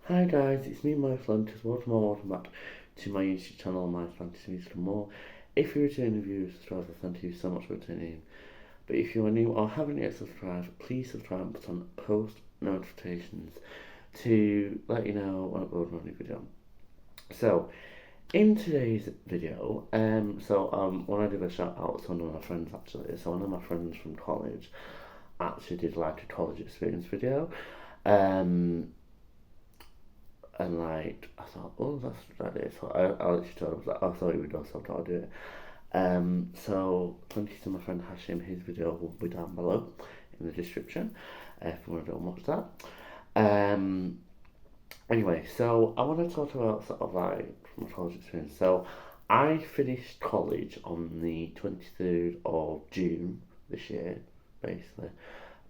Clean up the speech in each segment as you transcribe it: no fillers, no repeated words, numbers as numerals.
Hi guys, it's me, my Flantis. Welcome back to my YouTube channel, My Flantis News for More. If you're returning viewers, subscribers, thank you so much for tuning in. But if you are new or haven't yet subscribed, please subscribe and put on post notifications to let you know when I upload a new video. So, in today's video, when I did a shout out to one of my friends actually, so one of my friends from college actually did like a college experience video. And like I thought, oh, that's a good idea. So I literally told him, I was like, oh, sorry, we don't, so I'll do it. So thank you to my friend Hashim. His video will be down below in the description if you want to go and watch that. Anyway, so I want to talk about sort of like my college experience. So I finished college on the 23rd of June this year, basically.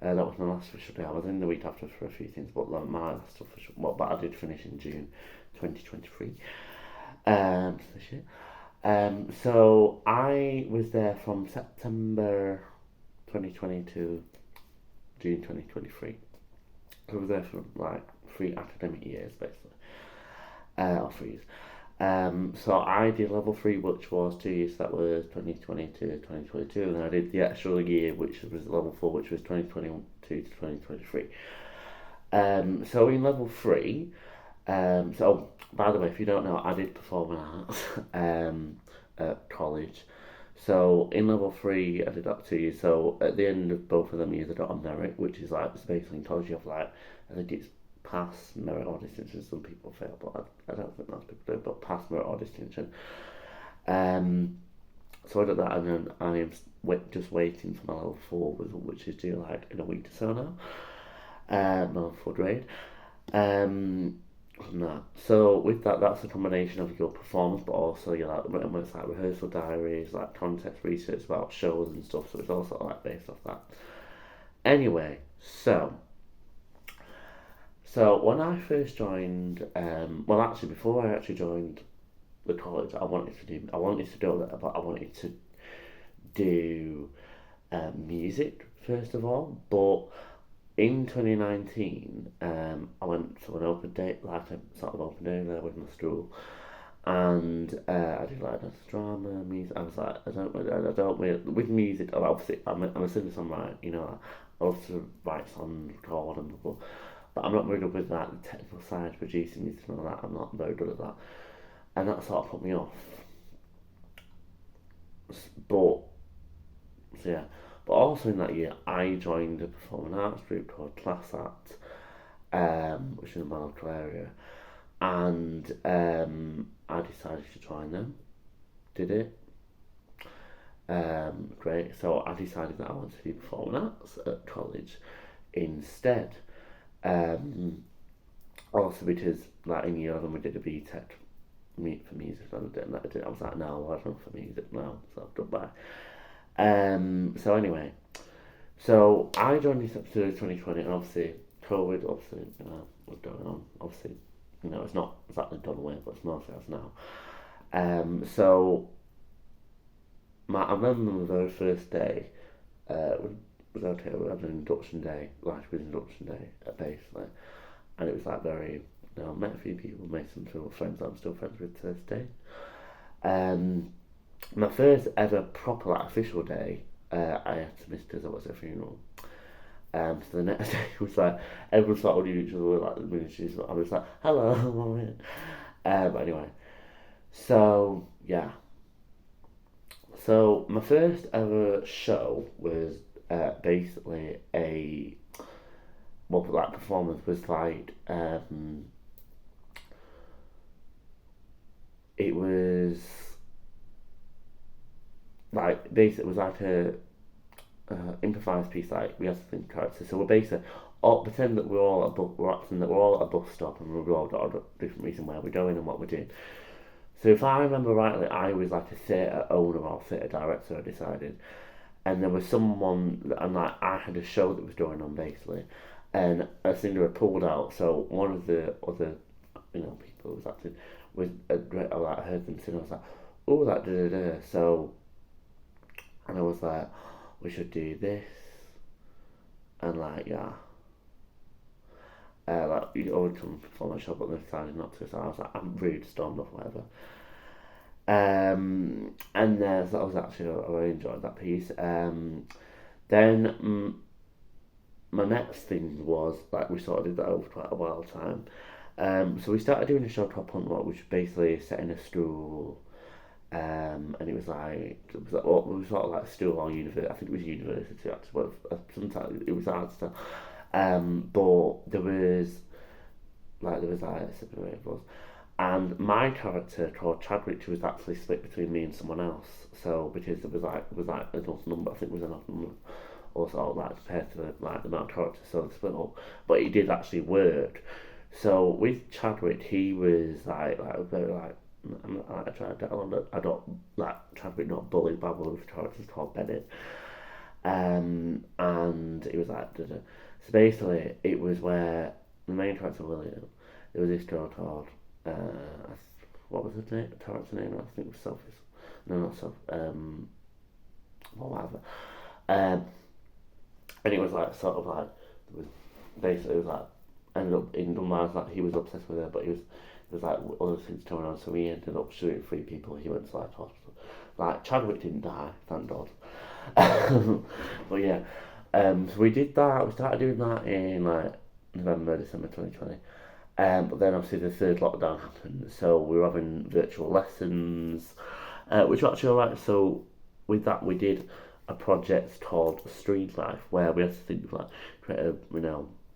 That was my last official day. I was in the week after for a few things, but like my last official, well, but I did finish in June 2023. This year. So I was there from September 2020 to June 2023. So I was there for like 3 academic years, basically, or 3 years. So I did level 3, which was 2 years. That was 2020 to 2022, and I did the actual year, which was level 4, which was 2022 to 2023. So in level 3, so by the way, if you don't know, I did performing arts at college. So in level 3, I did that 2 years. So at the end of both of them years, I got a merit, which is like it's basically in college you have like I think it's pass, merit, or distinction. Some people fail, but I don't think most people do. But pass, merit, or distinction. So I did that, and then I am just waiting for my level 4 result, which is due like in a week or so now. My level 4 grade. No. So with that, that's a combination of your performance, but also your like it's like rehearsal diaries, like context research about shows and stuff. So it's also like based off that. Anyway, so when I first joined, well, actually, before I actually joined the college, I wanted to do that, but I wanted to do music first of all. But in 2019, I went to an open day, like a sort of open day there with my school, and I did like dance, drama, music. I was like, I don't really, with music. Obviously, I'm a singer songwriter, you know. I love to write songs, record and blah, blah. But I'm not very good with that, the technical side, producing music and all that. I'm not very good at that, and that sort of put me off. But so yeah, but also in that year, I joined a performing arts group called Class Act, which is in my local area, and I decided to join them. Did it? Great. So I decided that I wanted to do performing arts at college instead. Um, Also because like in year 11 we did a BTEC meet for music, and I was like, no, I don't for music now, so I've done by. So anyway, so I joined this episode of 2020, and obviously COVID, obviously was going on. Obviously, it's not exactly done away, but it's mostly as now. So I remember the very first day was okay. We had an induction day, like with induction day, basically, and it was like very. I met a few people, made some friends that I'm still friends with to this day. My first ever proper like official day, I had to miss because I was at a funeral. So the next day was like everyone sort of knew each other, like the ministries. I was like, hello, I'm here. But anyway, so yeah. So my first ever show was basically a well, like performance was like it was like basically it was like a improvised piece. Like we had to think characters, so we're basically all pretend that we're acting that we're all at a bus stop, and we're all got a different reason where we're going and what we're doing. So if I remember rightly, I was like a theatre owner or theatre director. I decided, and there was someone, and like I had a show that was going on basically, and a singer had pulled out. So one of the other, people who was acting was a great. I like heard them sing. I was like, oh, that da da da. So, and I was like, we should do this, and like yeah, Like you always come perform a show, but they decided not to. So I was like, I'm rude, stormed off, whatever. And then so that was actually I really enjoyed that piece. Then my next thing was like we sort of did that over quite a while time. So we started doing a show called Punt Rock, which was basically set in a school. And it was sort of like school or university. I think it was university actually, but sometimes it was hard to. But there was like I said, it was. And my character called Chadwick was actually split between me and someone else. So because it was like an odd number, I think it was an odd number, or sort of like compared to the amount of characters, so they split up. But it did actually work. So with Chadwick, he was like very like. I try to get on. I don't like Chadwick not bullied by one of the characters called Bennett. And it was like so basically it was where the main character William. There was this girl called what was her name? Character name? I think it was Sophie. No, not Sophie. Whatever. And it was like sort of like it was basically it was like ended up in Dunbar's like he was obsessed with her, but there was like other things going on, so he ended up shooting 3 people. He went to like hospital. Like Chadwick didn't die, thank God. But yeah, so we did that. We started doing that in like November, December 2020. But then obviously the third lockdown happened, so we were having virtual lessons, which were actually alright. So with that, we did a project called Street Life, where we had to think of like create a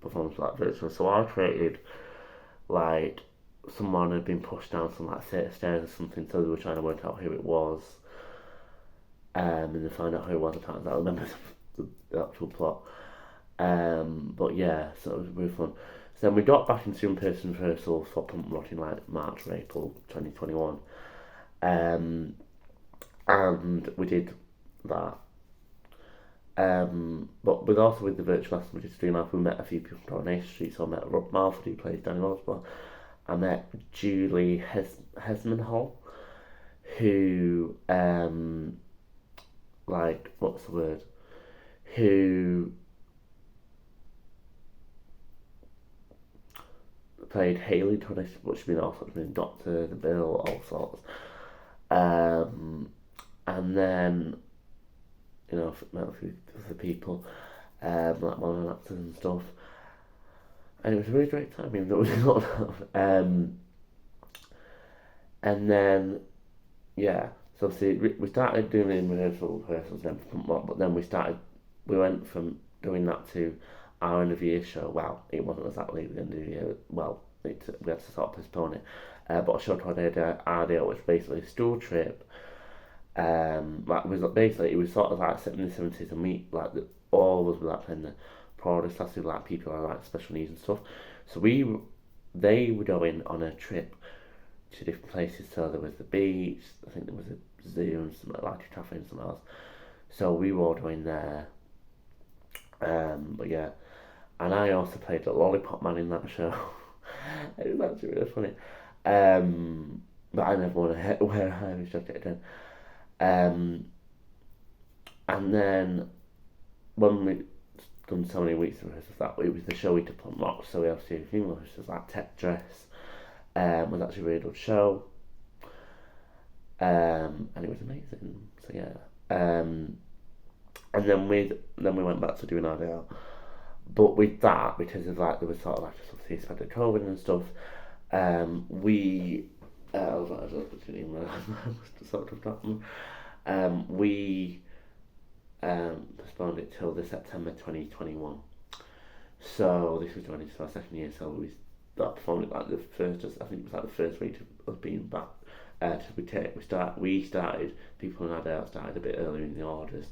performance like virtual. So I created like someone had been pushed down some like set of stairs or something, so they were trying to work out who it was, and then find out who it was. I can't remember the actual plot. But yeah, so it was really fun. So then we got back into in-person rehearsals for Pump Rock in like March or April 2021. And we did that. But with the virtual lesson we did Stream Life, we met a few people from Coronation Street. So I met Rob Marford, who plays Danny Osborne. I met Julie Hesmanhall, who like what's the word? Who played Hayley Torres, which been all sorts of Doctor, the Bill, all sorts. And then met a few other people, like modern actors and stuff. And it was a really great time, even though it was not. And then yeah, so obviously we started doing rehearsals then, but then we went from doing that to our end of year show. Well, it wasn't exactly the end of the year. Well, we had to sort of postpone it. But a show called Ardale, which was basically a school trip. Like it was sort of like set in the 70s, and all of us were like playing the poorest classes, like people who like special needs and stuff. So they were going on a trip to different places. So there was the beach, I think there was a zoo and some like a cafe and something else. So we were all going there. But yeah, and I also played the Lollipop Man in that show. It was actually really funny. But I never want to wear a Irish jacket again. And then when we done so many weeks of rehearsals, that it was the show we did Pump Rock, so we obviously a few more rehearsals like Tech Dress. Was actually a really good show. And it was amazing. So yeah. And then we went back to doing RDL. But with that, because of like there was sort of like obviously spread of COVID and stuff, we I was like, I don't know the name. I must have sort of forgotten. We postponed it till the September 2021. So this was going into our second year. So we started performing like the first. I think it was like the first week of us being back. We started. People in our day started a bit earlier in the orders,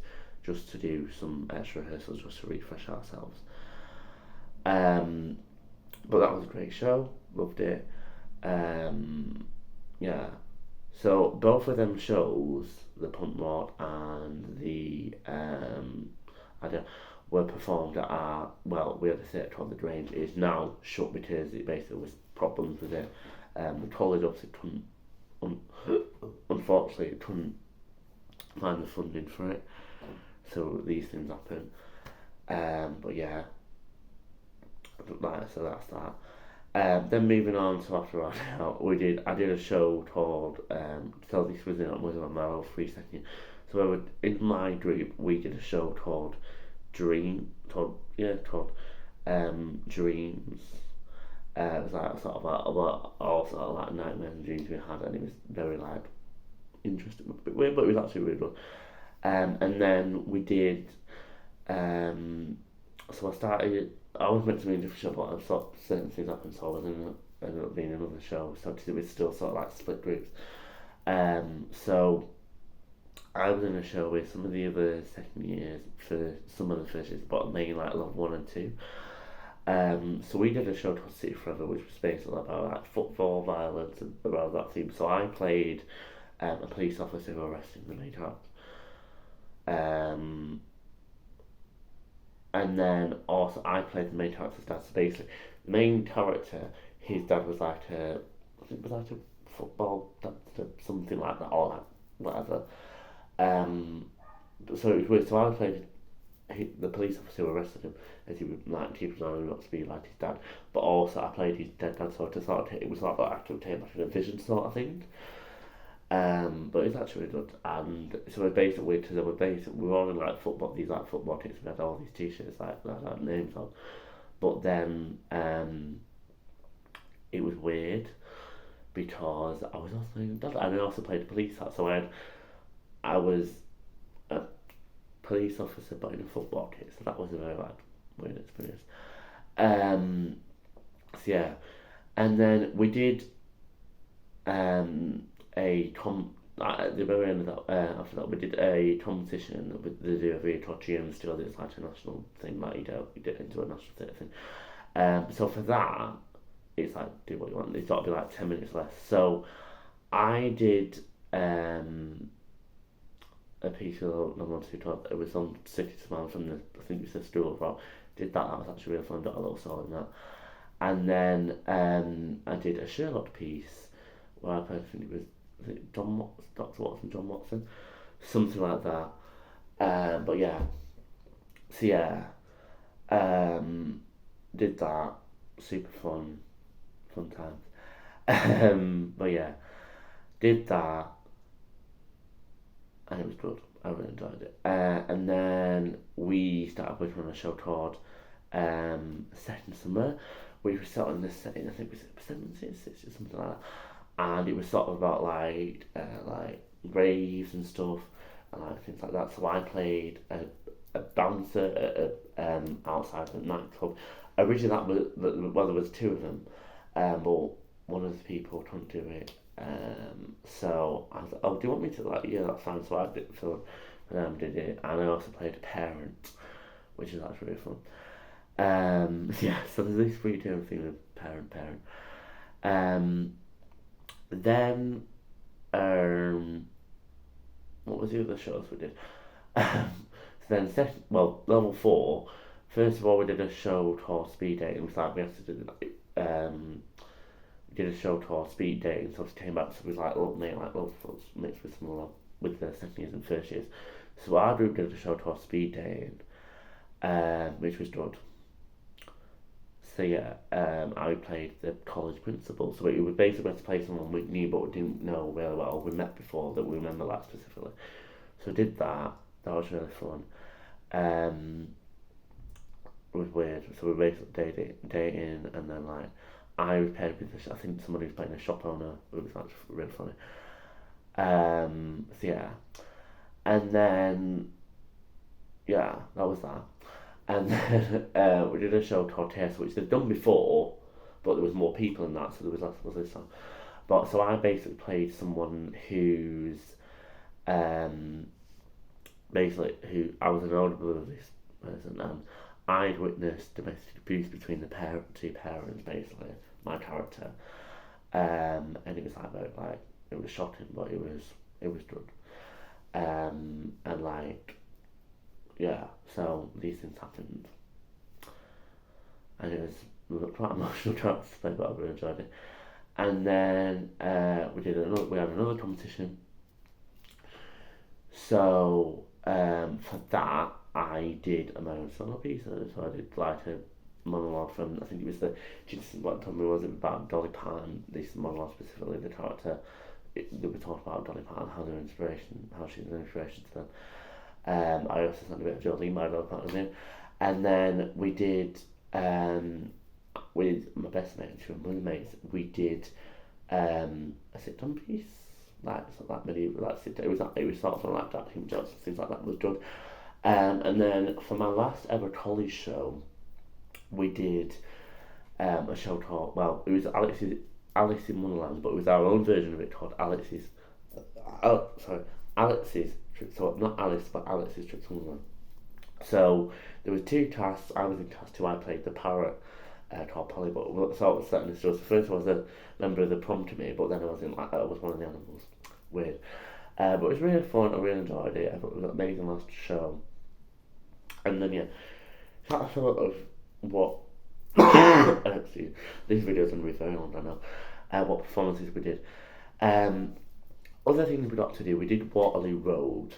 just to do some extra rehearsals, just to refresh ourselves. But that was a great show. Loved it. Yeah. So both of them shows, the Punt Rock and the were performed at we had a theatre called the Grange. It is now shut because it basically was problems with it. The college obviously unfortunately couldn't find the funding for it, so these things happen. But yeah, Like, so that's that. Then moving on to after I out, I did a show called so this was on my old free second year. So in my group we did a show called Dreams. It was like sort of like all sort of like nightmares and dreams we had, and it was very like interesting, a bit weird, but it was actually really good. And then we did so I was meant to be in a different show, but I thought certain things happened, so I was ended up being in another show. So it was still sort of like split groups. So I was in a show with some of the other second years for some of the first years, but mainly like level 1 and 2. So we did a show called City Forever, which was basically about like football violence and around that theme. So I played a police officer who arrested the main character. Um, and then also I played the main character's dad. So basically, the main character, his dad was like I think it was like a football doctor, something like that, or like whatever. Um, so it was weird. So I played the police officer who arrested him, as he would like keep an eye on him not to be like his dad. But also I played his dead dad, so to sort of it was like that active take like a vision sort of thing. But it's actually really good. And so we're basically we were all in like football these like football kits. We had all these t-shirts like that had names on. But then it was weird because I was also in dad, and I also played the police. So I was a police officer but in a football kit. So that was a very like weird experience. Um, so yeah, and then we did um, at the very end of that, after that, we did a competition with the do every year and still it's like a national thing, like you did into a national theatre thing. So for that, it's like do what you want. It's got to be like 10 minutes less. So I did a piece of number 212. It was on City to Man from the I think it's the School of Rock. Did that. That was actually really fun. Got a little song in that. And then I did a Sherlock piece where I played, I think it was Dr. Watson, John Watson, something like that. But yeah, so yeah, did that, super fun times. But yeah, did that, and it was good. I really enjoyed it. And then we started working on a show called Second Summer. We were set in this setting, I think it was 1760 or something like that. And it was sort of about like graves and stuff and like things like that. So I played a bouncer at outside the nightclub. Originally, there was two of them, but one of the people couldn't do it. So I was like, oh, do you want me to like? Yeah, that's fine. So I did did it, and I also played a parent, which is actually really fun. Yeah, so there's this free term thing with parent. Um, then, what was the other shows we did? So then, level 4. First of all, we did a show called Speed Dating. It was like we had to do we did a show called Speed Dating. So it came back. So we like made like level 4s mixed with some with the second years and first years. So our group did a show called Speed Dating, which was good. So yeah, I played the college principal. So we were basically meant to play someone we knew but we didn't know really well. We met before that we remember that specifically. So I did that. That was really fun. It was weird. So we basically dating, and then like I was paired with I think somebody was playing a shop owner. It was actually really funny. So yeah, and then yeah, that was that. And then we did a show called Taste, which they've done before, but there was more people in that, so there was less was this time. But so I basically played someone who's basically who I was an older brother of this person, and I'd witnessed domestic abuse between the two parents, basically my character, and it was like it was shocking, but it was good, and like yeah, so these things happened, and it was quite emotional trying to play, but I really enjoyed it. And then we had another competition. So for that I did a my own solo piece. So I did like monologue from, I think it was the Jesus, what told me was it about Dolly Parton, this monologue specifically, the character. They were talking about Dolly Parton, how she was an inspiration to them. I also sang a bit of Jolene by Dolly Parton, and then we did with my best mate and two of my mates, we did a sit-down piece, like sort of like medieval, like sit. It was sort of like Jack King Johnson, things like that was done. And then for my last ever college show, we did a show called, well, it was Alice in Wonderland, but it was our own version of it called Alex's Trip. So not Alice, but Alex's Trip to Wonderland. So there was two casts. I was in cast two. I played the parrot called Polly. But so setting the story. The first was a member of the prom to me, but then I was in I was one of the animals. Weird. But it was really fun. I really enjoyed it. I thought it was an amazing last show. And then that sort of what see, these videos are going to be very long, I know. What performances we did. Other things we got to do, we did Waterloo Road.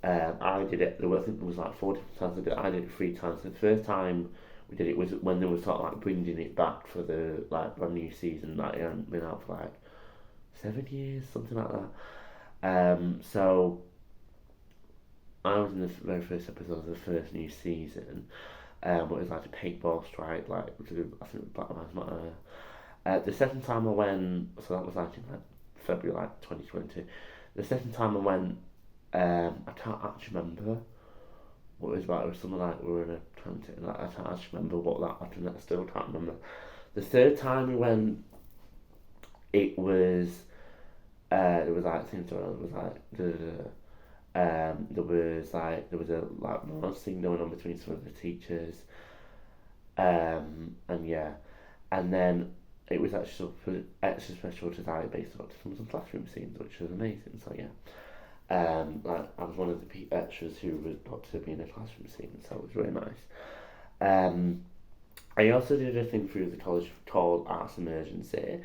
I did it, I think there was like 4 different times I did it. I did it 3 times. The first time we did it was when they were sort of like bringing it back for the like brand new season. Like it hadn't been out for like 7 years, something like that. So I was in the very first episode of the first new season. But it was like a paintball strike, like I think it was Black Lives Matter. The second time I went, so that was like in like February like 2020. The second time I went, I can't actually remember what it was about. It was something like we were in a transit, and I can't actually remember what that happened. I still can't remember. The third time we went, it was like things going on. It was like there was a like romance thing going on between some of the teachers, and then it was actually sort of extra special design based on some classroom scenes, which was amazing. So like I was one of the extras who was got to be in a classroom scene, so it was really nice. I also did a thing through the college called Arts Emergency,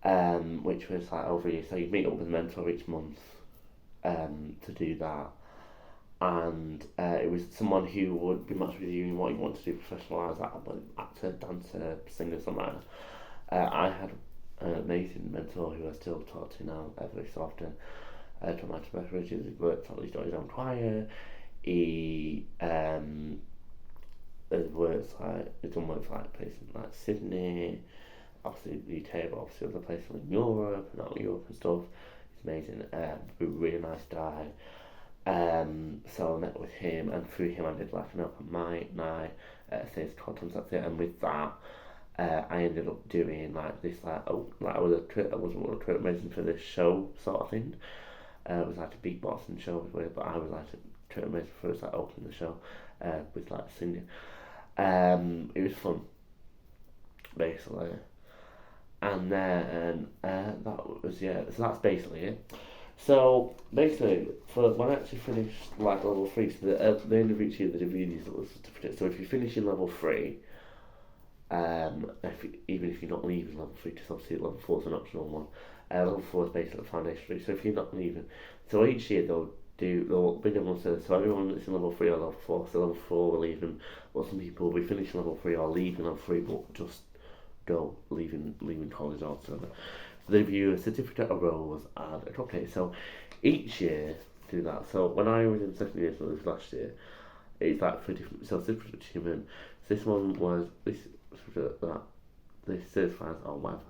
which was like over a year. So you meet up with a mentor each month to do that, and it was someone who would be matched with you in what you want to do professional as actor, dancer, singer, songwriter. I had an amazing mentor who I still talk to now every so often. John Michael Beveridge, he worked at least on his own choir. He has worked he's done work for like places like Sydney, obviously the UK, but obviously other places in Europe and out of Europe and stuff. He's amazing, a really nice guy. So I met with him, and through him I did like an open mic night at Theatre Cottons, that's it. And with that, I ended up doing like this I wasn't a creative amazing for this show sort of thing. It was like a beatboxing show, but I was like a creative amazing for us like opening the show with like singing. It was fun, basically. And then that was so that's basically it. So basically, for when I actually finished like level 3, so the end of each year they do these little certificates. So if you finish in level 3, even if you're not leaving level 3, because obviously level 4 is an optional one. Level 4 is basically foundation 3. So if you're not leaving, so each year they'll bring everyone to, so everyone that's in level 3 or level 4. So level 4 will leaving, but some people will be finishing level 3 or leaving level 3, but just go leaving college altogether. They give you a certificate of roles and a cupcake. So each year do that. So when I was in second year, so this last year, it's like for different. So certificate of achievement. So this one was this certifies or whatever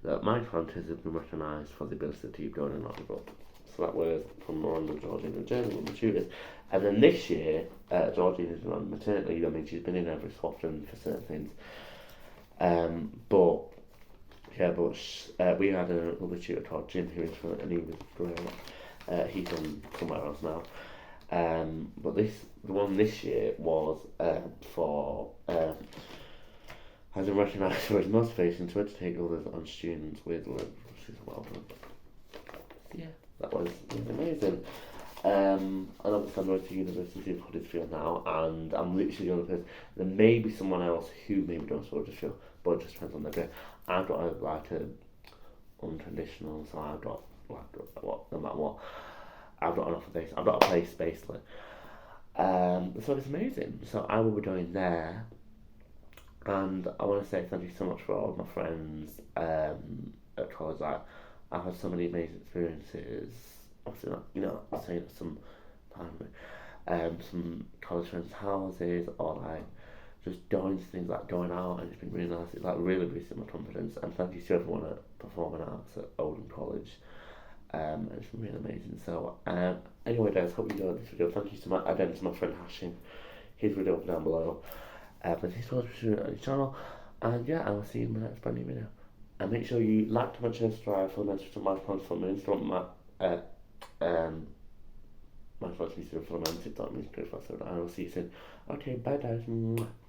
that my contest has been recognised for the ability to keep going and not give up. So that was from Miranda, Georgina, and Jeremy, and the tutors. And then this year, Georgina's been on maternity leave. I mean, she's been in every so often for certain things. We had another tutor called Jim who was from, and he was great. He's on somewhere else now. But the one this year was for has been recognised for his motivation to educate others on students with learning difficulties. Well done. Yeah, that was amazing. And obviously I'm going to University of Huddersfield now, and I'm literally the only person. There may be someone else who maybe goes to Huddersfield, but it just depends on their grade. I've got a unconditional, so I've got no matter what, I've got an offer base. I've got a place basically. So it's amazing. So I will be going there And I want to say thank you so much for all of my friends at college. Like, I've had so many amazing experiences. Obviously, not, staying at some college friends' houses, or like just doing things like going out, and it's been really nice. It's like really boosted my confidence. And thank you to everyone at Performing Arts at Oldham College. And it's been really amazing. So, anyway, guys, hope you enjoyed this video. Thank you so much again to my friend Hashim. His video down below. But thanks for watching on the channel. And yeah, I will see you in my next brand new video. And make sure you like, comment, share, subscribe for the message to my plans for my Instagram, my first video for my TikTok, music, and I will see you soon. Okay, bye guys. Mwah.